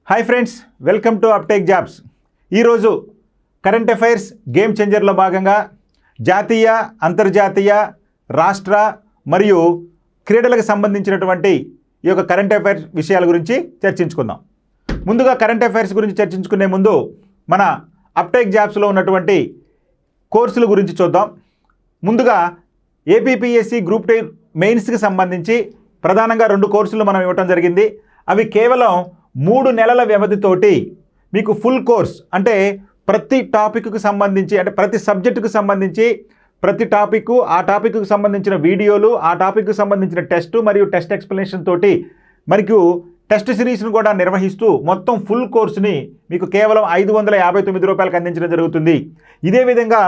Hi friends, welcome to uptake jobs. ఈరోజు current affairs game చేంజర్లో భాగంగా జాతీయ, అంతర్జాతీయ, రాష్ట్ర మరియు క్రీడలకు సంబంధించినటువంటి ఈ యొక్క కరెంట్ అఫైర్స్ విషయాల గురించి చర్చించుకుందాం. ముందుగా కరెంట్ అఫైర్స్ గురించి చర్చించుకునే ముందు మన అప్టేక్ జాబ్స్లో ఉన్నటువంటి కోర్సుల గురించి చూద్దాం. ముందుగా ఏపీపీఎస్సీ గ్రూప్ 2 మెయిన్స్కి సంబంధించి ప్రధానంగా 2 కోర్సులు మనం ఇవ్వటం జరిగింది. అవి కేవలం 3 నెలల వ్యవధితోటి మీకు ఫుల్ కోర్స్, అంటే ప్రతి టాపిక్కు సంబంధించి, అంటే ప్రతి సబ్జెక్టుకు సంబంధించి ప్రతి టాపిక్, ఆ టాపిక్కు సంబంధించిన వీడియోలు, ఆ టాపిక్కు సంబంధించిన టెస్ట్ మరియు టెస్ట్ ఎక్స్ప్లెనేషన్ తోటి మనకు టెస్ట్ సిరీస్ను కూడా నిర్వహిస్తూ మొత్తం ఫుల్ కోర్సుని మీకు కేవలం 559 రూపాయలకు అందించడం జరుగుతుంది. ఇదే విధంగా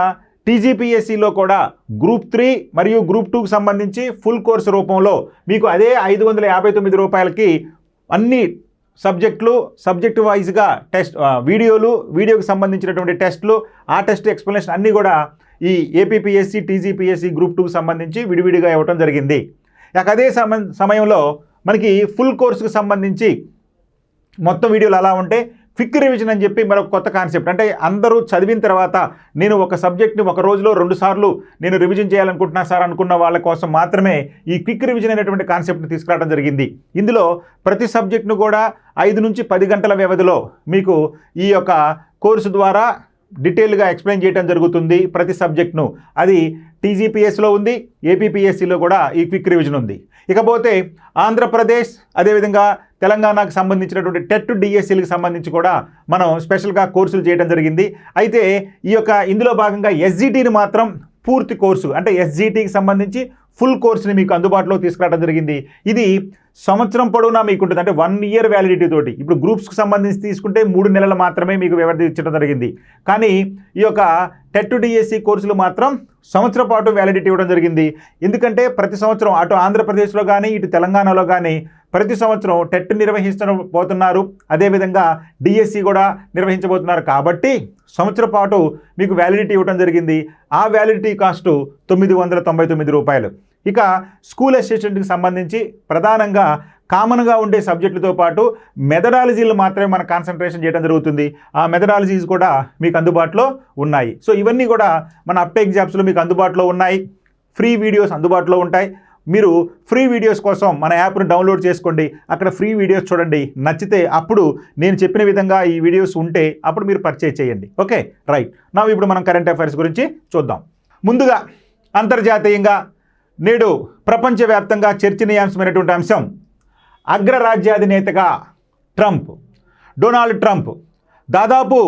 టీజీపీఎస్సీలో కూడా గ్రూప్ 3 మరియు గ్రూప్ 2కు సంబంధించి ఫుల్ కోర్సు రూపంలో మీకు అదే 559 రూపాయలకి అన్ని సబ్జెక్టులు, సబ్జెక్టు వైజ్గా టెస్ట్ వీడియోకి సంబంధించినటువంటి టెస్టులు, ఆ టెస్ట్ ఎక్స్ప్లెనేషన్ అన్నీ కూడా ఈ ఏపీపీఎస్సీ, టీజీపీఎస్సీ గ్రూప్ 2కు సంబంధించి విడివిడిగా ఇవ్వటం జరిగింది. అదే సమయంలో మనకి ఫుల్ కోర్సుకు సంబంధించి మొత్తం వీడియోలు అలా ఉంటే క్విక్ రివిజన్ అని చెప్పి మరొక కొత్త కాన్సెప్ట్. అంటే అందరూ చదివిన తర్వాత నేను ఒక సబ్జెక్ట్ని ఒక రోజులో 2 సార్లు నేను రివిజన్ చేయాలనుకుంటున్నా సార్ అనుకున్న వాళ్ళ కోసం మాత్రమే ఈ క్విక్ రివిజన్ అనేటువంటి కాన్సెప్ట్ని తీసుకురావడం జరిగింది. ఇందులో ప్రతి సబ్జెక్ట్ను కూడా 5 నుంచి 10 గంటల వ్యవధిలో మీకు ఈ యొక్క కోర్సు ద్వారా డీటెయిల్గా ఎక్స్ప్లెయిన్ చేయడం జరుగుతుంది ప్రతి సబ్జెక్ట్ను. అది టీజీపీఎస్లో ఉంది, ఏపీపీఎస్సీలో కూడా ఈ క్విక్ రివిజన్ ఉంది. ఇకపోతే ఆంధ్రప్రదేశ్, అదేవిధంగా తెలంగాణకు సంబంధించినటువంటి టెట్ డిఎస్సీలకు సంబంధించి కూడా మనం స్పెషల్గా కోర్సులు చేయడం జరిగింది. అయితే ఈ యొక్క ఇందులో భాగంగా ఎస్జిటిని మాత్రం పూర్తి కోర్సు, అంటే ఎస్జిటికి సంబంధించి ఫుల్ కోర్సుని మీకు అందుబాటులో తీసుకురావడం జరిగింది. ఇది సంవత్సరం పొడవునా మీకు ఉంటుంది, అంటే 1 ఇయర్ వ్యాలిడిటీ తోటి. ఇప్పుడు గ్రూప్స్కి సంబంధించి తీసుకుంటే 3 నెలలు మాత్రమే మీకు వ్యవధి ఇచ్చడం జరిగింది. కానీ ఈ యొక్క టెట్ డిఎస్సీ కోర్సులు మాత్రం సంవత్సరం పాటు వ్యాలిడిటీ ఇవ్వడం జరిగింది. ఎందుకంటే ప్రతి సంవత్సరం అటు ఆంధ్రప్రదేశ్లో కానీ ఇటు తెలంగాణలో కానీ ప్రతి సంవత్సరం టెట్ నిర్వహించబోతున్నారు, అదేవిధంగా డిఎస్సి కూడా నిర్వహించబోతున్నారు. కాబట్టి సంవత్సరం పాటు మీకు వ్యాలిడిటీ ఇవ్వడం జరిగింది. ఆ వ్యాలిడిటీ కాస్టు 999 రూపాయలు. ఇక స్కూల్ అసిస్టెంట్కి సంబంధించి ప్రధానంగా కామన్గా ఉండే సబ్జెక్టులతో పాటు మెథడాలజీలు మాత్రమే మనం కాన్సన్ట్రేషన్ చేయడం జరుగుతుంది. ఆ మెథడాలజీస్ కూడా మీకు అందుబాటులో ఉన్నాయి. సో ఇవన్నీ కూడా మన అప్టేక్ జాబ్స్లో మీకు అందుబాటులో ఉన్నాయి. ఫ్రీ వీడియోస్ అందుబాటులో ఉంటాయి. మీరు ఫ్రీ వీడియోస్ కోసం మన యాప్ను డౌన్లోడ్ చేసుకోండి. అక్కడ ఫ్రీ వీడియోస్ చూడండి. నచ్చితే అప్పుడు నేను చెప్పిన విధంగా ఈ వీడియోస్ ఉంటే అప్పుడు మీరు పర్చేజ్ చేయండి. Okay, right. నా ఇప్పుడు మనం కరెంట్ అఫైర్స్ గురించి చూద్దాం. ముందుగా అంతర్జాతీయంగా నేడు ప్రపంచవ్యాప్తంగా చర్చనీయాంశమైనటువంటి అంశం అగ్రరాజ్యాధినేతగా డొనాల్డ్ ట్రంప్ దాదాపు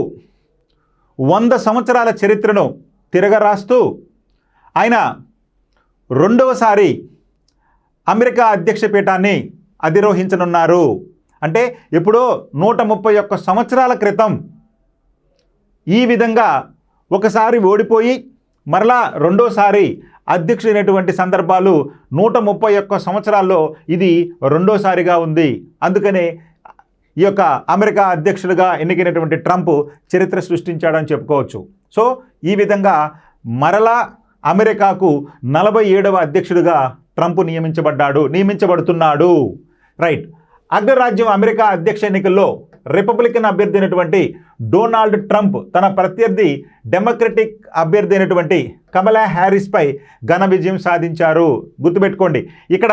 100 సంవత్సరాల చరిత్రను తిరగరాస్తూ ఆయన 2వసారి అమెరికా అధ్యక్ష పీఠాన్ని అధిరోహించనున్నారు. అంటే ఎప్పుడో 131 సంవత్సరాల క్రితం ఈ విధంగా ఒకసారి ఓడిపోయి మరలా 2వసారి అధ్యక్షుడైనటువంటి సందర్భాలు 131 సంవత్సరాల్లో ఇది 2వసారిగా ఉంది. అందుకనే ఈ యొక్క అమెరికా అధ్యక్షుడిగా ఎన్నికైనటువంటి ట్రంప్ చరిత్ర సృష్టించాడని చెప్పుకోవచ్చు. సో ఈ విధంగా మరలా అమెరికాకు 47వ అధ్యక్షుడిగా ట్రంప్ నియమించబడుతున్నాడు. రైట్. అగ్రరాజ్యం అమెరికా అధ్యక్ష ఎన్నికల్లో రిపబ్లికన్ అభ్యర్థి అయినటువంటి డొనాల్డ్ ట్రంప్ తన ప్రత్యర్థి డెమోక్రటిక్ అభ్యర్థి అయినటువంటి కమలా హ్యారిస్పై ఘన విజయం సాధించారు. గుర్తుపెట్టుకోండి, ఇక్కడ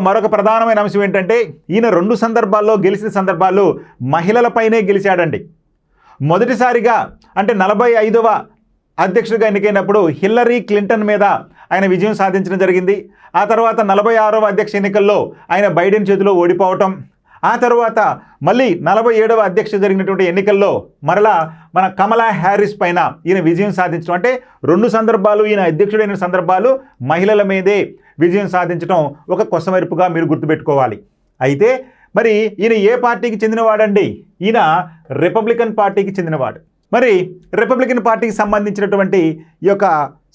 మరొక ప్రధానమైన అంశం ఏంటంటే ఈయన 2 సందర్భాల్లో గెలిచిన సందర్భాల్లో మహిళలపైనే గెలిచాడండి. మొదటిసారిగా అంటే 45వ అధ్యక్షుడిగా ఎన్నికైనప్పుడు హిల్లరీ క్లింటన్ మీద ఆయన విజయం సాధించడం జరిగింది. ఆ తర్వాత 46వ అధ్యక్ష ఎన్నికల్లో ఆయన బైడెన్ చేతిలో ఓడిపోవటం, ఆ తర్వాత మళ్ళీ 47వ అధ్యక్ష జరిగినటువంటి ఎన్నికల్లో మరలా మన కమలా హ్యారిస్ పైన ఈయన విజయం సాధించడం. అంటే 2 సందర్భాలు ఈయన అధ్యక్షుడైన సందర్భాలు మహిళల మీదే విజయం సాధించడం ఒక కొసమెరుపుగా మీరు గుర్తుపెట్టుకోవాలి. అయితే మరి ఈయన ఏ పార్టీకి చెందినవాడండి? ఈయన రిపబ్లికన్ పార్టీకి చెందినవాడు. మరి రిపబ్లికన్ పార్టీకి సంబంధించినటువంటి ఈ యొక్క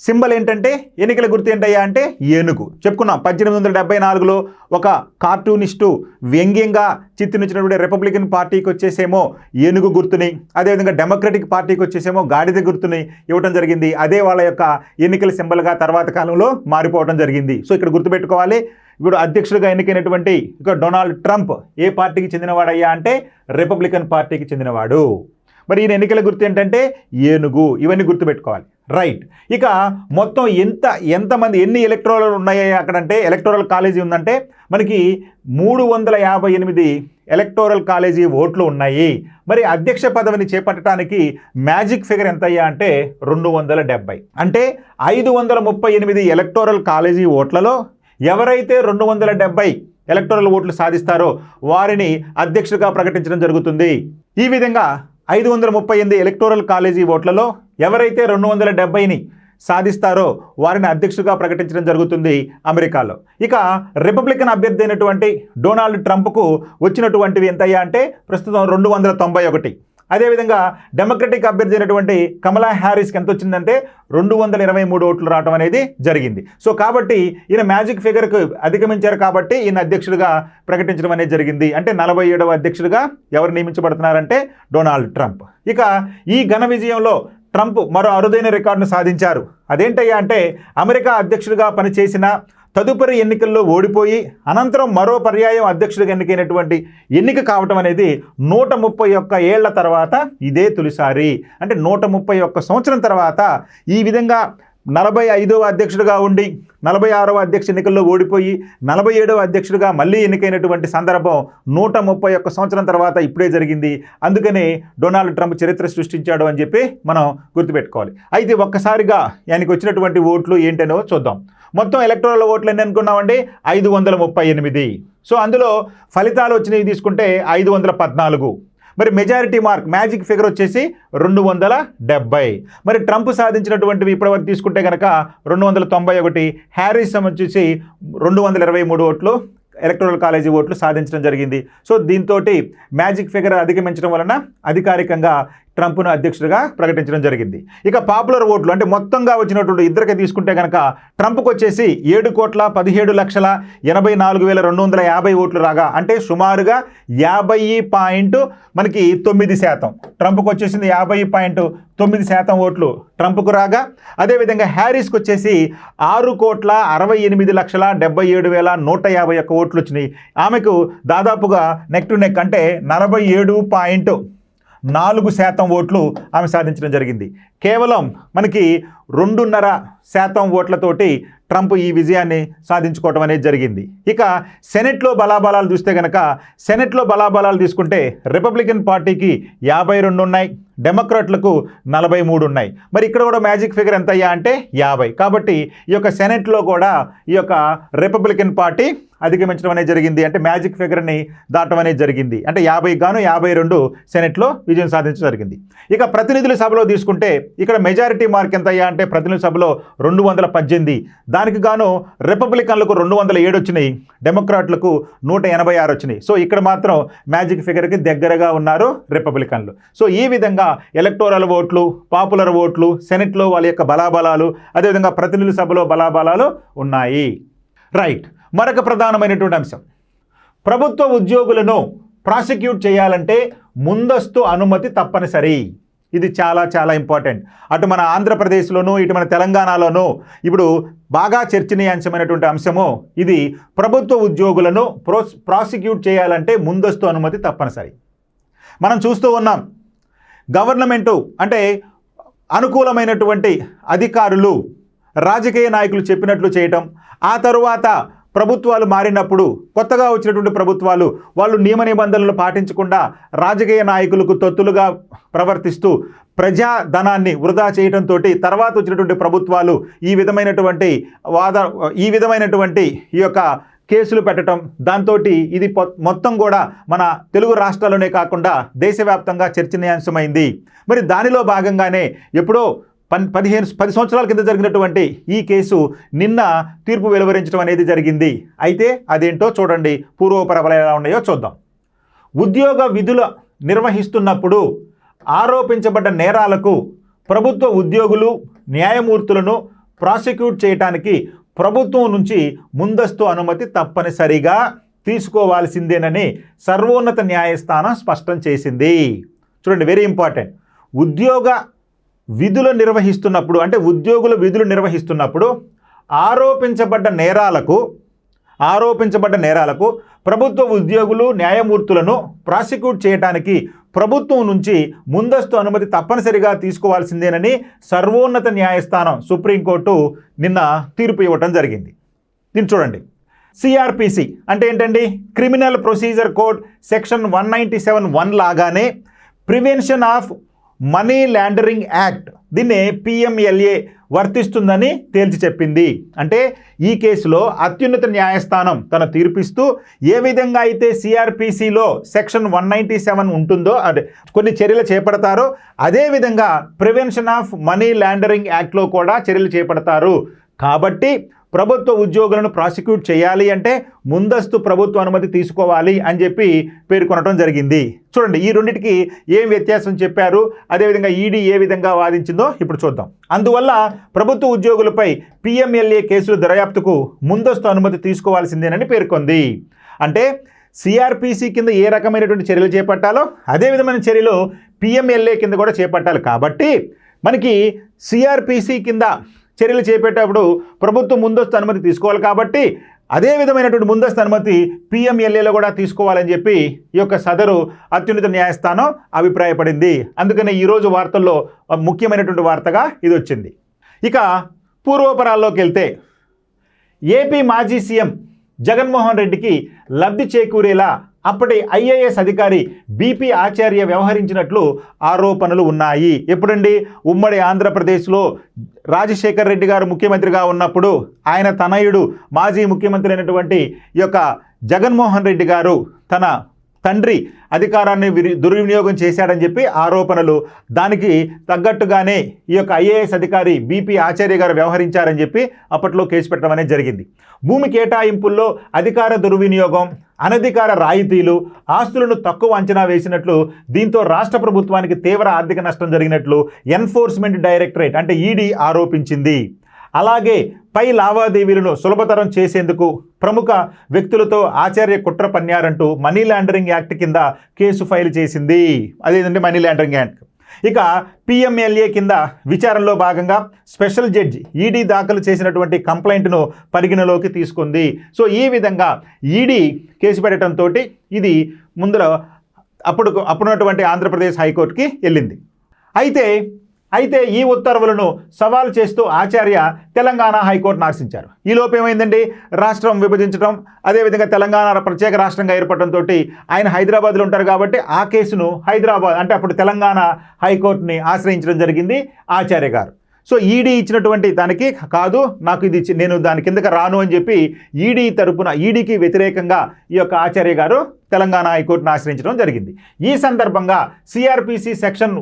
సింబల్ ఏంటంటే, ఎన్నికల గుర్తు ఏంటయ్యా అంటే ఏనుగు. చెప్పుకున్నాం 1874లో ఒక కార్టూనిస్టు వ్యంగ్యంగా చిత్రించినటువంటి రిపబ్లికన్ పార్టీకి వచ్చేసేమో ఏనుగు గుర్తుని, అదేవిధంగా డెమోక్రటిక్ పార్టీకి వచ్చేసేమో గాడిద గుర్తుని ఇవ్వడం జరిగింది. అదే వాళ్ళ యొక్క ఎన్నికల సింబల్గా తర్వాత కాలంలో మారిపోవడం జరిగింది. సో ఇక్కడ గుర్తుపెట్టుకోవాలి, ఇప్పుడు అధ్యక్షుడిగా ఎన్నికైనటువంటి ఇక డొనాల్డ్ ట్రంప్ ఏ పార్టీకి చెందినవాడయ్యా అంటే రిపబ్లికన్ పార్టీకి చెందినవాడు. మరి ఈయన ఎన్నికల గుర్తు ఏంటంటే ఏనుగు. ఇవన్నీ గుర్తుపెట్టుకోవాలి. రైట్. ఇక మొత్తం ఎంతమంది ఎన్ని ఎలక్టోరల్ ఉన్నాయా అక్కడంటే, ఎలక్టోరల్ కాలేజీ ఉందంటే మనకి 358 ఎలక్టోరల్ కాలేజీ ఓట్లు ఉన్నాయి. మరి అధ్యక్ష పదవిని చేపట్టడానికి మ్యాజిక్ ఫిగర్ ఎంత అయ్యా అంటే 270. అంటే 538 ఎలక్టోరల్ కాలేజీ ఓట్లలో ఎవరైతే 270 ఎలక్టోరల్ ఓట్లు సాధిస్తారో వారిని అధ్యక్షుడిగా ప్రకటించడం జరుగుతుంది. ఈ విధంగా 538 ఎలక్టోరల్ కాలేజీ ఓట్లలో ఎవరైతే 270ని సాధిస్తారో వారిని అధ్యక్షుడిగా ప్రకటించడం జరుగుతుంది అమెరికాలో. ఇక రిపబ్లికన్ అభ్యర్థి అయినటువంటి డొనాల్డ్ ట్రంప్కు వచ్చినటువంటివి ఎంతయ్యా అంటే ప్రస్తుతం 291. అదేవిధంగా డెమోక్రటిక్ అభ్యర్థి అయినటువంటి కమలా హ్యారిస్కి ఎంత వచ్చిందంటే 223 ఓట్లు రావడం అనేది జరిగింది. సో కాబట్టి ఈయన మ్యాజిక్ ఫిగర్కు అధిగమించారు కాబట్టి ఈయన అధ్యక్షుడిగా ప్రకటించడం అనేది జరిగింది. అంటే 47వ అధ్యక్షుడిగా ఎవరు నియమించబడుతున్నారంటే డొనాల్డ్ ట్రంప్. ఇక ఈ ఘన విజయంలో ట్రంప్ మరో అరుదైన రికార్డును సాధించారు. అదేంటయ్యా అంటే అమెరికా అధ్యక్షుడిగా పనిచేసిన తదుపరి ఎన్నికల్లో ఓడిపోయి అనంతరం మరో పర్యాయం అధ్యక్షుడిగా ఎన్నికైనటువంటి ఎన్నిక కావటం అనేది 131 ఏళ్ల తర్వాత ఇదే తొలిసారి. అంటే 131 సంవత్సరం తర్వాత ఈ విధంగా 45వ అధ్యక్షుడిగా ఉండి 46వ అధ్యక్ష ఎన్నికల్లో ఓడిపోయి 47వ అధ్యక్షుడిగా మళ్ళీ ఎన్నికైనటువంటి సందర్భం 131 సంవత్సరం తర్వాత ఇప్పుడే జరిగింది. అందుకనే డొనాల్డ్ ట్రంప్ చరిత్ర సృష్టించాడు అని చెప్పి మనం గుర్తుపెట్టుకోవాలి. అయితే ఒక్కసారిగా ఆయనకు వచ్చినటువంటి ఓట్లు ఏంటనో చూద్దాం. మొత్తం ఎలక్టోరల్ ఓట్లు ఎన్ని అనుకున్నామండి? 538. సో అందులో ఫలితాలు వచ్చినవి తీసుకుంటే 514. మరి మెజారిటీ మార్క్ మ్యాజిక్ ఫిగర్ వచ్చేసి 270. మరి ట్రంప్ సాధించినటువంటివి ఇప్పటివరకు తీసుకుంటే కనుక 291, హ్యారిస్ వచ్చేసి 223 ఓట్లు ఎలక్టోరల్ కాలేజీ ఓట్లు సాధించడం జరిగింది. సో దీంతో మ్యాజిక్ ఫిగర్ అధిగమించడం వలన అధికారికంగా ట్రంప్ను అధ్యక్షుడిగా ప్రకటించడం జరిగింది. ఇక పాపులర్ ఓట్లు అంటే మొత్తంగా వచ్చినటువంటి ఇద్దరికి తీసుకుంటే కనుక ట్రంప్కి వచ్చేసి 7,17,84,250 ఓట్లు రాగా అంటే సుమారుగా 50.9%. ట్రంప్కి వచ్చేసింది 50.9% ఓట్లు ట్రంప్కు రాగా, అదేవిధంగా హ్యారిస్కి వచ్చేసి 6,68,77,151 ఓట్లు వచ్చినాయి. ఆమెకు దాదాపుగా నెక్ టు నెక్ అంటే 47.4% ఓట్లు ఆమె సాధించడం జరిగింది. కేవలం మనకి 2.5% ఓట్లతోటి ట్రంప్ ఈ విజయాన్ని సాధించుకోవడం అనేది జరిగింది. ఇక సెనెట్లో బలాబలాలు చూస్తే కనుక సెనెట్లో బలాబలాలు తీసుకుంటే రిపబ్లికన్ పార్టీకి 52 ఉన్నాయి, డెమోక్రాట్లకు 43 ఉన్నాయి. మరి ఇక్కడ కూడా మ్యాజిక్ ఫిగర్ ఎంత అయ్యా అంటే 50. కాబట్టి ఈ యొక్క సెనెట్లో కూడా ఈ యొక్క రిపబ్లికన్ పార్టీ అధిగమించడం అనేది జరిగింది. అంటే మ్యాజిక్ ఫిగర్ని దాటం అనేది జరిగింది. అంటే 50 గాను 52 సెనెట్లో విజయం సాధించడం జరిగింది. ఇక ప్రతినిధుల సభలో తీసుకుంటే ఇక్కడ మెజారిటీ మార్క్ ఎంత అయ్యా అంటే ప్రతినిధుల సభలో 218. దానికి గాను రిపబ్లికన్లకు 207 వచ్చినాయి, డెమోక్రాట్లకు 186 వచ్చినాయి. సో ఇక్కడ మాత్రం మ్యాజిక్ ఫిగర్కి దగ్గరగా ఉన్నారు రిపబ్లికన్లు. సో ఈ విధంగా ఎలక్టోరల్ ఓట్లు, పాపులర్ ఓట్లు, సెనెట్లో వాళ్ళ యొక్క బలాబలాలు, అదేవిధంగా ప్రతినిధుల సభలో బలాబలాలు ఉన్నాయి. రైట్. మరొక ప్రధానమైనటువంటి అంశం, ప్రభుత్వ ఉద్యోగులను ప్రాసిక్యూట్ చేయాలంటే ముందస్తు అనుమతి తప్పనిసరి. ఇది చాలా చాలా ఇంపార్టెంట్. అటు మన ఆంధ్రప్రదేశ్లోనూ ఇటు మన తెలంగాణలోనూ ఇప్పుడు బాగా చర్చనీయాంశమైనటువంటి అంశము ఇది. ప్రభుత్వ ఉద్యోగులను ప్రాసిక్యూట్ చేయాలంటే ముందస్తు అనుమతి తప్పనిసరి. మనం చూస్తూ ఉన్నాం, గవర్నమెంటు అంటే అనుకూలమైనటువంటి అధికారులు, రాజకీయ నాయకులు చెప్పినట్లు చేయటం, ఆ తరువాత ప్రభుత్వాలు మారినప్పుడు కొత్తగా వచ్చినటువంటి ప్రభుత్వాలు వాళ్ళు నియమ నిబంధనలు పాటించకుండా రాజకీయ నాయకులకు తొత్తులుగా ప్రవర్తిస్తూ ప్రజాధనాన్ని వృధా చేయడంతో తర్వాత వచ్చినటువంటి ప్రభుత్వాలు ఈ విధమైనటువంటి ఈ యొక్క కేసులు పెట్టడం, దాంతో ఇది మొత్తం కూడా మన తెలుగు రాష్ట్రాల్లోనే కాకుండా దేశవ్యాప్తంగా చర్చనీయాంశమైంది. మరి దానిలో భాగంగానే ఎప్పుడో 10 సంవత్సరాల కింద జరిగినటువంటి ఈ కేసు నిన్న తీర్పు వెలువరించడం అనేది జరిగింది. అయితే అదేంటో చూడండి, పూర్వపరాలు ఎలా ఉన్నాయో చూద్దాం. ఉద్యోగ విధులు నిర్వహిస్తున్నప్పుడు ఆరోపించబడ్డ నేరాలకు ప్రభుత్వ ఉద్యోగులు, న్యాయమూర్తులను ప్రాసిక్యూట్ చేయడానికి ప్రభుత్వం నుంచి ముందస్తు అనుమతి తప్పనిసరిగా తీసుకోవాల్సిందేనని సర్వోన్నత న్యాయస్థానం స్పష్టం చేసింది. చూడండి, వెరీ ఇంపార్టెంట్. ఉద్యోగ విధులు నిర్వహిస్తున్నప్పుడు అంటే ఉద్యోగుల విధులు నిర్వహిస్తున్నప్పుడు ఆరోపించబడ్డ నేరాలకు ఆరోపించబడ్డ నేరాలకు ప్రభుత్వ ఉద్యోగులు న్యాయమూర్తులను ప్రాసిక్యూట్ చేయడానికి ప్రభుత్వం నుంచి ముందస్తు అనుమతి తప్పనిసరిగా తీసుకోవాల్సిందేనని సర్వోన్నత న్యాయస్థానం సుప్రీంకోర్టు నిన్న తీర్పు ఇవ్వటం జరిగింది. దీన్ని చూడండి. సిఆర్పిసి అంటే ఏంటండి? క్రిమినల్ ప్రొసీజర్ కోడ్ సెక్షన్ 197(1) లాగానే prevention of money laundering act, దీన్నే పిఎంఎల్ఏ వర్తిస్తుందని తేల్చి చెప్పింది. అంటే ఈ కేసులో అత్యున్నత న్యాయస్థానం తన తీర్పిస్తూ ఏ విధంగా అయితే సిఆర్పిసిలో సెక్షన్ 197 ఉంటుందో, అదే కొన్ని చర్యలు చేపడతారో, అదేవిధంగా ప్రివెన్షన్ ఆఫ్ మనీ లాండరింగ్ యాక్ట్లో కూడా చర్యలు చేపడతారు. కాబట్టి ప్రభుత్వ ఉద్యోగులను ప్రాసిక్యూట్ చేయాలి అంటే ముందస్తు ప్రభుత్వ అనుమతి తీసుకోవాలి అని చెప్పి పేర్కొనడం జరిగింది. చూడండి, ఈ రెండింటికి ఏం వ్యత్యాసం చెప్పారు, అదేవిధంగా ఈడీ ఏ విధంగా వాదించిందో ఇప్పుడు చూద్దాం. అందువల్ల ప్రభుత్వ ఉద్యోగులపై పిఎంఎల్ఏ కేసుల దర్యాప్తుకు ముందస్తు అనుమతి తీసుకోవాల్సిందేనని పేర్కొంది. అంటే సిఆర్పిసి కింద ఏ రకమైనటువంటి చర్యలు చేపట్టాలో అదే విధమైన చర్యలు పిఎంఎల్ఏ కింద కూడా చేపట్టాలి. కాబట్టి మనకి సిఆర్పిసి కింద చర్యలు చేపట్టేటప్పుడు ప్రభుత్వం ముందస్తు అనుమతి తీసుకోవాలి. కాబట్టి అదే విధమైనటువంటి ముందస్తు అనుమతి పిఎంఎల్ఏలో కూడా తీసుకోవాలని చెప్పి ఈ యొక్క సదరు అత్యున్నత న్యాయస్థానం అభిప్రాయపడింది. అందుకనే ఈరోజు వార్తల్లో ముఖ్యమైనటువంటి వార్తగా ఇది వచ్చింది. ఇక పూర్వపరాల్లోకి వెళ్తే ఏపీ మాజీ సీఎం జగన్మోహన్ రెడ్డికి లబ్ధి చేకూరేలా అప్పటి ఐఏఎస్ అధికారి బీపీ ఆచార్య వ్యవహరించినట్లు ఆరోపణలు ఉన్నాయి. ఎప్పుడండి? ఉమ్మడి ఆంధ్రప్రదేశ్లో రాజశేఖర్ రెడ్డి గారు ముఖ్యమంత్రిగా ఉన్నప్పుడు ఆయన తనయుడు మాజీ ముఖ్యమంత్రి అయినటువంటి ఈ యొక్క జగన్మోహన్ రెడ్డి గారు తన తండ్రి అధికారాన్ని దుర్వినియోగం చేశాడని చెప్పి ఆరోపణలు. దానికి తగ్గట్టుగానే ఈ యొక్క ఐఏఎస్ అధికారి బీపీ ఆచార్య గారు వ్యవహరించారని చెప్పి అప్పట్లో కేసు పెట్టడం అనేది జరిగింది. భూమి కేటాయింపుల్లో అధికార దుర్వినియోగం, అనధికార రాయితీలు, ఆస్తులను తక్కువ అంచనా వేసినట్లు, దీంతో రాష్ట్ర ప్రభుత్వానికి తీవ్ర ఆర్థిక నష్టం జరిగినట్లు ఎన్ఫోర్స్మెంట్ డైరెక్టరేట్ అంటే ఈడీ ఆరోపించింది. అలాగే పై లావాదేవీలను సులభతరం చేసేందుకు ప్రముఖ వ్యక్తులతో ఆచార్య కుట్ర పన్నారంటూ మనీ లాండరింగ్ యాక్ట్ కింద కేసు ఫైల్ చేసింది. అదేంటంటే మనీ లాండరింగ్ యాక్ట్. ఇక పిఎంఎల్ఏ కింద విచారణలో భాగంగా స్పెషల్ జడ్జి ఈడీ దాఖలు చేసినటువంటి కంప్లైంట్ను పరిగణలోకి తీసుకుంది. సో ఈ విధంగా ఈడీ కేసు పెట్టడంతో ఇది ముందర అప్పుడున్నటువంటి ఆంధ్రప్రదేశ్ హైకోర్టుకి వెళ్ళింది. అయితే ఈ ఉత్తర్వులను సవాల్ చేస్తూ ఆచార్య తెలంగాణ హైకోర్టును ఆశ్రయించారు. ఈ లోపు ఏమైందండి? రాష్ట్రం విభజించడం, అదేవిధంగా తెలంగాణ ప్రత్యేక రాష్ట్రంగా ఏర్పడటంతో ఆయన హైదరాబాద్లో ఉంటారు కాబట్టి ఆ కేసును హైదరాబాద్ అంటే అప్పుడు తెలంగాణ హైకోర్టుని ఆశ్రయించడం జరిగింది ఆచార్య గారు. సో ఈడీ ఇచ్చినటువంటి దానికి కాదు, నాకు ఇది నేను దాని కిందకి రాను అని చెప్పి ఈడీకి వ్యతిరేకంగా ఈ యొక్క ఆచార్య గారు తెలంగాణ హైకోర్టును ఆశ్రయించడం జరిగింది. ఈ సందర్భంగా సిఆర్పిసి సెక్షన్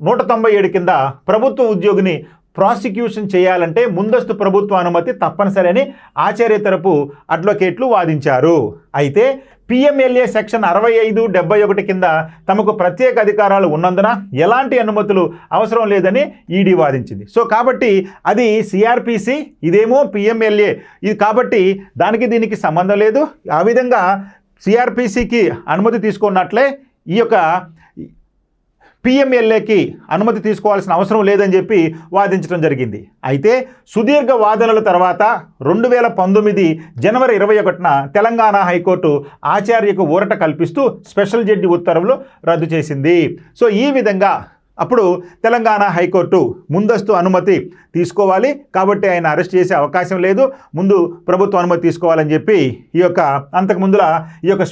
197 కింద ప్రభుత్వ ఉద్యోగిని ప్రాసిక్యూషన్ చేయాలంటే ముందస్తు ప్రభుత్వ అనుమతి తప్పనిసరి అని ఆచార్య తరపు అడ్వకేట్లు వాదించారు. అయితే పిఎంఎల్ఏ సెక్షన్ 65, 71 కింద తమకు ప్రత్యేక అధికారాలు ఉన్నందున ఎలాంటి అనుమతులు అవసరం లేదని ఈడీ వాదించింది. సో కాబట్టి అది సిఆర్పిసి, ఇదేమో పిఎంఎల్ఏ, ఇది కాబట్టి దానికి దీనికి సంబంధం లేదు. ఆ విధంగా సిఆర్పిసికి అనుమతి తీసుకున్నట్లే ఈ యొక్క పిఎంఎల్ఏకి అనుమతి తీసుకోవాల్సిన అవసరం లేదని చెప్పి వాదించడం జరిగింది. అయితే సుదీర్ఘ వాదనల తర్వాత 2019 జనవరి 21న తెలంగాణ హైకోర్టు ఆచార్యకు ఊరట కల్పిస్తూ స్పెషల్ జడ్జి ఉత్తర్వులు రద్దు చేసింది. సో ఈ విధంగా అప్పుడు తెలంగాణ హైకోర్టు ముందస్తు అనుమతి తీసుకోవాలి కాబట్టి ఆయన అరెస్ట్ చేసే అవకాశం లేదు, ముందు ప్రభుత్వ అనుమతి తీసుకోవాలని చెప్పి ఈ యొక్క అంతకుముందుల ఈ యొక్క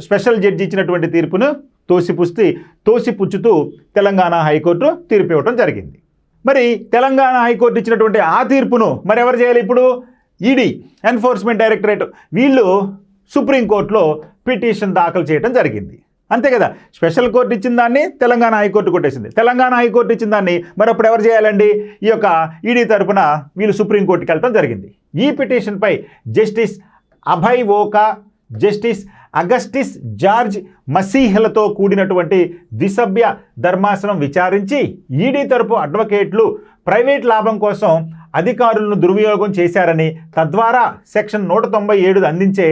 స్పెషల్ జడ్జి ఇచ్చినటువంటి తీర్పును తోసిపుచ్చుతూ తెలంగాణ హైకోర్టు తీర్పు ఇవ్వడం జరిగింది. మరి తెలంగాణ హైకోర్టు ఇచ్చినటువంటి ఆ తీర్పును మరి ఎవరు చేయాలి? ఇప్పుడు ఈడీ, ఎన్ఫోర్స్మెంట్ డైరెక్టరేట్, వీళ్ళు సుప్రీంకోర్టులో పిటిషన్ దాఖలు చేయడం జరిగింది. అంతే కదా, స్పెషల్ కోర్టు ఇచ్చిన దాన్ని తెలంగాణ హైకోర్టు కొట్టేసింది. తెలంగాణ హైకోర్టు ఇచ్చిన దాన్ని మరి అప్పుడు ఎవరు చేయాలండి? ఈ యొక్క ఈడీ తరపున వీళ్ళు సుప్రీంకోర్టుకి వెళ్ళడం జరిగింది. ఈ పిటిషన్పై జస్టిస్ అభయ్ ఓకా, జస్టిస్ అగస్టిస్ జార్జ్ మసీహ్లతో కూడినటువంటి ద్విసభ్య ధర్మాసనం విచారించి ఈడీ తరపు అడ్వకేట్లు ప్రైవేట్ లాభం కోసం అధికారులను దుర్వినియోగం చేశారని, తద్వారా సెక్షన్ 197 అందించే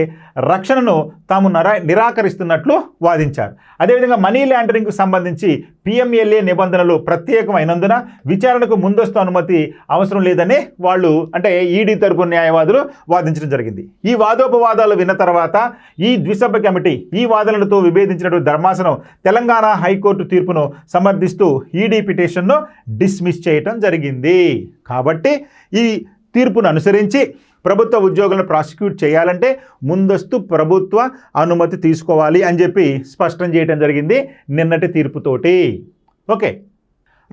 రక్షణను తాము నిరాకరిస్తున్నట్లు వాదించారు. అదేవిధంగా మనీ లాండరింగ్కు సంబంధించి PMLA నిబంధనలు ప్రత్యేకమైనందున విచారణకు ముందస్తు అనుమతి అవసరం లేదని వాళ్ళు అంటే ఈడీ తరపు న్యాయవాదులు వాదించడం జరిగింది. ఈ వాదోపవాదాలు విన్న తర్వాత ఈ ద్విసభ్య కమిటీ ఈ వాదనలతో విభేదించినటువంటి ధర్మాసనం తెలంగాణ హైకోర్టు తీర్పును సమర్థిస్తూ ఈడీ పిటిషన్ను డిస్మిస్ చేయటం జరిగింది. కాబట్టి ఈ తీర్పును అనుసరించి ప్రభుత్వ ఉద్యోగులను ప్రాసిక్యూట్ చేయాలంటే ముందస్తు ప్రభుత్వ అనుమతి తీసుకోవాలి అని చెప్పి స్పష్టం చేయడం జరిగింది నిన్నటి తీర్పుతోటి. Okay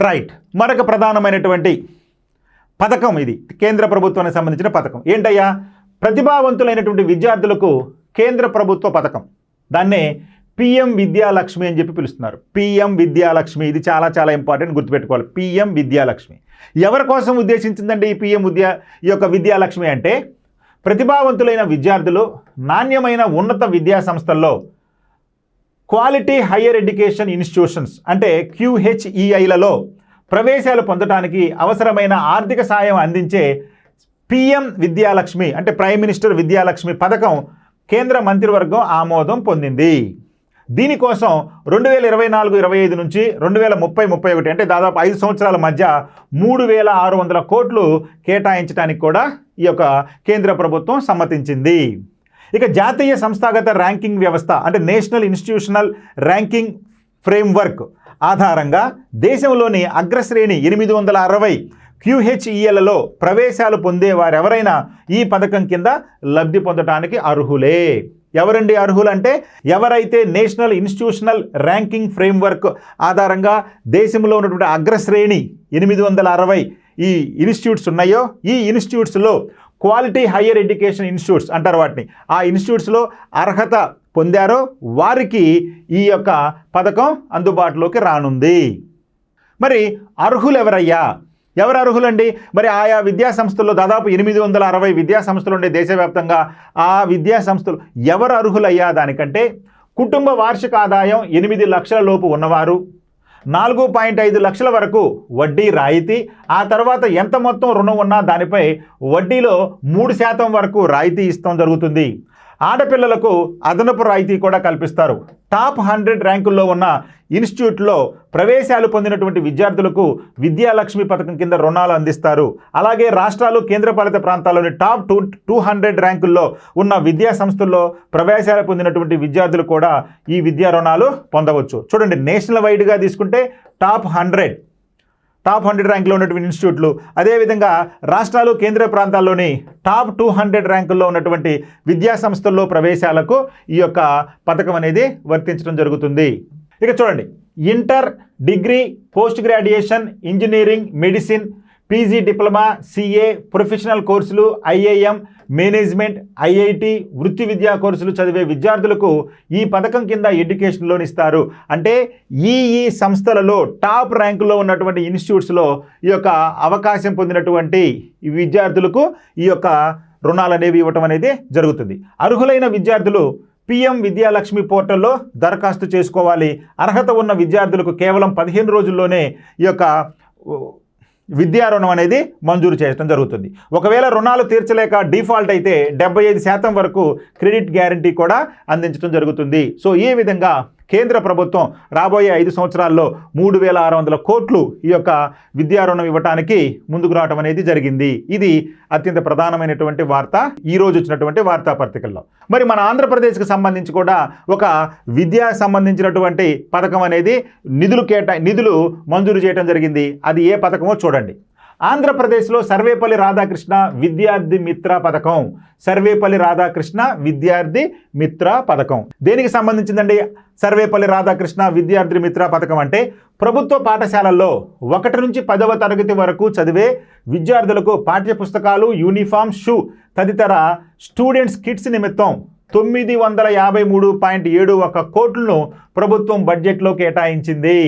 right. మరొక ప్రధానమైనటువంటి పథకం ఇది కేంద్ర ప్రభుత్వానికి సంబంధించిన పథకం. ఏంటయ్యా? ప్రతిభావంతులైనటువంటి విద్యార్థులకు కేంద్ర ప్రభుత్వ పథకం. దాన్నే PM విద్యాలక్ష్మి అని చెప్పి పిలుస్తున్నారు. PM విద్యాలక్ష్మి ఇది చాలా చాలా ఇంపార్టెంట్, గుర్తుపెట్టుకోవాలి. PM విద్యాలక్ష్మి ఎవరి కోసం ఉద్దేశించిందండి ఈ యొక్క విద్యాలక్ష్మి అంటే ప్రతిభావంతులైన విద్యార్థులు నాణ్యమైన ఉన్నత విద్యా సంస్థల్లో క్వాలిటీ హయ్యర్ ఎడ్యుకేషన్ ఇన్స్టిట్యూషన్స్ అంటే QHEIలలో ప్రవేశాలు పొందడానికి అవసరమైన ఆర్థిక సాయం అందించే PM విద్యాలక్ష్మి అంటే ప్రైమ్ మినిస్టర్ విద్యాలక్ష్మి పథకం కేంద్ర మంత్రివర్గం ఆమోదం పొందింది. దీనికోసం 2024-25 నుంచి 2030-31 అంటే దాదాపు 5 సంవత్సరాల మధ్య 3600 కోట్లు కేటాయించడానికి కూడా ఈ యొక్క కేంద్ర ప్రభుత్వం సమ్మతించింది. ఇక జాతీయ సంస్థాగత ర్యాంకింగ్ వ్యవస్థ అంటే నేషనల్ ఇన్స్టిట్యూషనల్ ర్యాంకింగ్ ఫ్రేమ్వర్క్ ఆధారంగా దేశంలోని అగ్రశ్రేణి 860 QHEIలలో ప్రవేశాలు పొందే వారెవరైనా ఈ పథకం కింద లబ్ధి పొందడానికి అర్హులే. ఎవరండి అర్హులు అంటే ఎవరైతే నేషనల్ ఇన్స్టిట్యూషనల్ ర్యాంకింగ్ ఫ్రేమ్వర్క్ ఆధారంగా దేశంలో ఉన్నటువంటి అగ్రశ్రేణి 860 ఈ ఇన్స్టిట్యూట్స్ ఉన్నాయో ఈ ఇన్స్టిట్యూట్స్లో క్వాలిటీ హయ్యర్ ఎడ్యుకేషన్ ఇన్స్టిట్యూట్స్ అంటారు వాటిని. ఆ ఇన్స్టిట్యూట్స్లో అర్హత పొందారో వారికి ఈ యొక్క పథకం అందుబాటులోకి రానుంది. మరి అర్హులు ఎవరయ్యా? ఎవరు అర్హులండి? మరి ఆయా విద్యా సంస్థల్లో దాదాపు 860 విద్యా సంస్థలు ఉండే దేశవ్యాప్తంగా ఆ విద్యా సంస్థలు ఎవరు అర్హులయ్యా దానికంటే కుటుంబ వార్షిక ఆదాయం 8 లక్షల లోపు ఉన్నవారు, 4.5 లక్షల వరకు వడ్డీ రాయితీ, ఆ తర్వాత ఎంత మొత్తం రుణం ఉన్నా దానిపై వడ్డీలో 3% వరకు రాయితీ ఇస్తాం జరుగుతుంది. ఆడపిల్లలకు అదనపు రాయితీ కూడా కల్పిస్తారు. టాప్ 100 ర్యాంకుల్లో ఉన్న ఇన్స్టిట్యూట్లో ప్రవేశాలు పొందినటువంటి విద్యార్థులకు విద్యాలక్ష్మి పథకం కింద రుణాలు అందిస్తారు. అలాగే రాష్ట్రాలు కేంద్రపాలిత ప్రాంతాల్లోని టాప్ 200 ర్యాంకుల్లో ఉన్న విద్యా సంస్థల్లో ప్రవేశాలు పొందినటువంటి విద్యార్థులు కూడా ఈ విద్యా రుణాలు పొందవచ్చు. చూడండి, నేషనల్ వైడ్గా తీసుకుంటే టాప్ 100 ర్యాంకులో ఉన్నటువంటి ఇన్స్టిట్యూట్లు, అదేవిధంగా రాష్ట్రాలు కేంద్ర ప్రాంతాల్లోని టాప్ 200 ర్యాంకుల్లో ఉన్నటువంటి విద్యా సంస్థల్లో ప్రవేశాలకు ఈ యొక్క పథకం అనేది వర్తించడం జరుగుతుంది. ఇక చూడండి, inter, degree, post graduation, engineering, medicine, PG diploma, CA, professional కోర్సులు, IIM, మేనేజ్మెంట్, IIT, వృత్తి విద్యా కోర్సులు చదివే విద్యార్థులకు ఈ పథకం కింద ఎడ్యుకేషన్ లోన్ ఇస్తారు. అంటే ఈ సంస్థలలో టాప్ ర్యాంకులో ఉన్నటువంటి ఇన్స్టిట్యూట్స్లో ఈ యొక్క అవకాశం పొందినటువంటి ఈ విద్యార్థులకు ఈ యొక్క రుణాలు అనేవి ఇవ్వటం అనేది జరుగుతుంది. అర్హులైన విద్యార్థులు PM విద్యాలక్ష్మి పోర్టల్లో దరఖాస్తు చేసుకోవాలి. అర్హత ఉన్న విద్యార్థులకు కేవలం 15 రోజుల్లోనే ఈ యొక్క విద్యా రుణం అనేది మంజూరు చేయడం జరుగుతుంది. ఒకవేళ రుణాలు తీర్చలేక డిఫాల్ట్ అయితే 75% వరకు క్రెడిట్ గ్యారంటీ కూడా అందించడం జరుగుతుంది. సో ఈ విధంగా కేంద్ర ప్రభుత్వం రాబోయే 5 సంవత్సరాల్లో 3600 కోట్లు ఈ యొక్క విద్యా రుణం ఇవ్వడానికి ముందుకు రావడం అనేది జరిగింది. ఇది అత్యంత ప్రధానమైనటువంటి వార్త ఈ రోజు వచ్చినటువంటి వార్తాపత్రికల్లో. మరి మన ఆంధ్రప్రదేశ్కి సంబంధించి కూడా ఒక విద్యా సంబంధించినటువంటి పథకం అనేది నిధులు మంజూరు చేయడం జరిగింది. అది ఏ పథకమో చూడండి. ఆంధ్రప్రదేశ్లో సర్వేపల్లి రాధాకృష్ణ విద్యార్థి మిత్ర పథకం. సర్వేపల్లి రాధాకృష్ణ విద్యార్థి మిత్ర పథకం దేనికి సంబంధించిందండి? సర్వేపల్లి రాధాకృష్ణ విద్యార్థి మిత్ర పథకం అంటే ప్రభుత్వ పాఠశాలల్లో 1 నుంచి 10వ తరగతి వరకు చదివే విద్యార్థులకు పాఠ్య పుస్తకాలు, యూనిఫామ్, షూ తదితర స్టూడెంట్స్ కిట్స్ నిమిత్తం 953.71 కోట్లను ప్రభుత్వం బడ్జెట్లో కేటాయించింది.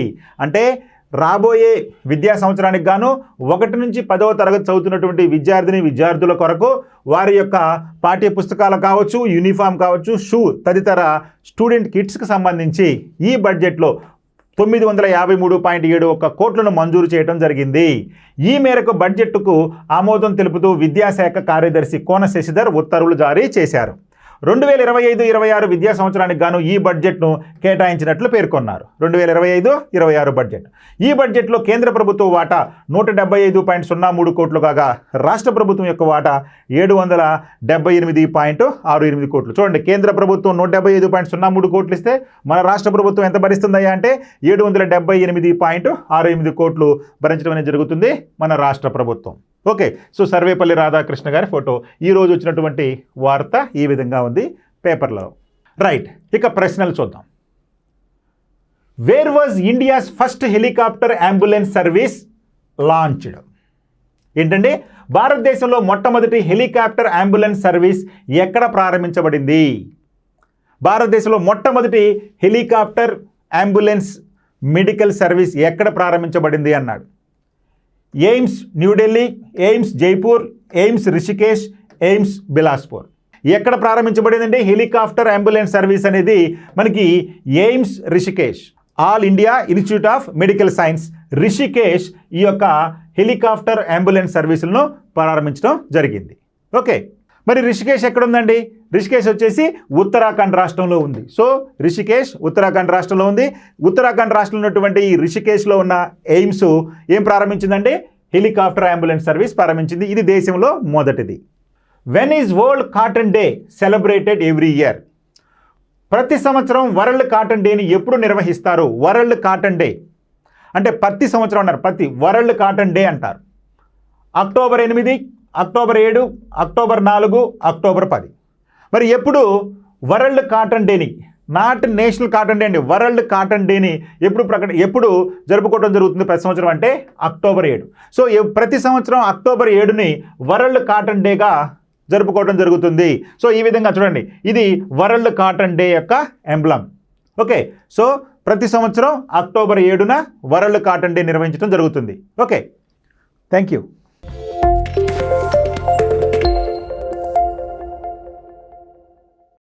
అంటే రాబోయే విద్యా సంవత్సరానికి గాను 1 నుంచి 10వ తరగతి చదువుతున్నటువంటి విద్యార్థుల కొరకు వారి యొక్క పాఠ్య పుస్తకాలు కావచ్చు, యూనిఫామ్ కావచ్చు, షూ తదితర స్టూడెంట్ కిట్స్కి సంబంధించి ఈ బడ్జెట్లో 953.71 కోట్లను మంజూరు చేయడం జరిగింది. ఈ మేరకు బడ్జెట్కు ఆమోదం తెలుపుతూ విద్యాశాఖ కార్యదర్శి కోన శశిధర్ ఉత్తర్వులు జారీ చేశారు. 2025-26 విద్యా సంవత్సరానికి గాను ఈ బడ్జెట్ను కేటాయించినట్లు పేర్కొన్నారు. 2025-26 బడ్జెట్. ఈ బడ్జెట్లో కేంద్ర ప్రభుత్వ వాటా 175.03 కోట్లు కాగా రాష్ట్ర ప్రభుత్వం యొక్క వాటా 778.68 కోట్లు. చూడండి, కేంద్ర ప్రభుత్వం 175.03 కోట్లు ఇస్తే మన రాష్ట్ర ప్రభుత్వం ఎంత భరిస్తుందయ్యా అంటే 778.68 కోట్లు భరించడం అనేది జరుగుతుంది మన రాష్ట్ర ప్రభుత్వం. ఓకే, సో సర్వేపల్లి రాధాకృష్ణ గారి ఫోటో. ఈరోజు వచ్చినటువంటి వార్త ఈ విధంగా ఉంది పేపర్లలో. రైట్, ఇక ప్రశ్నలు చూద్దాం. Where was India's first helicopter ambulance service launched? ఏంటంటే భారతదేశంలో మొట్టమొదటి హెలికాప్టర్ అంబులెన్స్ సర్వీస్ ఎక్కడ ప్రారంభించబడింది? భారతదేశంలో మొట్టమొదటి హెలికాప్టర్ అంబులెన్స్ మెడికల్ సర్వీస్ ఎక్కడ ప్రారంభించబడింది అన్నాడు. AIIMS New Delhi, AIIMS Jaipur, AIIMS Rishikesh, AIIMS Bilaspur. ఎక్కడ ప్రారంభించబడిందంటే హెలికాప్టర్ అంబులెన్స్ సర్వీస్ అనేది మనకి AIIMS Rishikesh, all India institute of medical science Rishikesh ఈ యొక్క హెలికాప్టర్ అంబులెన్స్ సర్వీసులను ప్రారంభించడం జరిగింది. ఓకే, మరి రిషికేష్ ఎక్కడ ఉందండి? రిషికేష్ వచ్చేసి ఉత్తరాఖండ్ రాష్ట్రంలో ఉంది. సో రిషికేష్ ఉత్తరాఖండ్ రాష్ట్రంలో ఉంది. ఉత్తరాఖండ్ రాష్ట్రంలో ఉన్నటువంటి ఈ రిషికేష్లో ఉన్న ఎయిమ్స్ ఏం ప్రారంభించిందంటే హెలికాప్టర్ అంబులెన్స్ సర్వీస్ ప్రారంభించింది. ఇది దేశంలో మొదటిది. When is world cotton day celebrated every year? ప్రతి సంవత్సరం వరల్డ్ కాటన్ డేని ఎప్పుడు నిర్వహిస్తారు? వరల్డ్ కాటన్ డే అంటే ప్రతి సంవత్సరం అన్నారు, ప్రతి వరల్డ్ కాటన్ డే అంటారు. October 8, October 7, October 4, October 10. మరి ఎప్పుడు వరల్డ్ కాటన్ డేని, నాట్ నేషనల్ కాటన్ డే అండి, వరల్డ్ కాటన్ డేని ఎప్పుడు జరుపుకోవడం జరుగుతుంది ప్రతి సంవత్సరం అంటే అక్టోబర్ 7. సో ప్రతి సంవత్సరం అక్టోబర్ 7ని వరల్డ్ కాటన్ డేగా జరుపుకోవడం జరుగుతుంది. సో ఈ విధంగా చూడండి, ఇది వరల్డ్ కాటన్ డే యొక్క ఎంబ్లమ్. ఓకే, సో ప్రతి సంవత్సరం అక్టోబర్ 7న వరల్డ్ కాటన్ డే నిర్వహించడం జరుగుతుంది. Okay, thank you.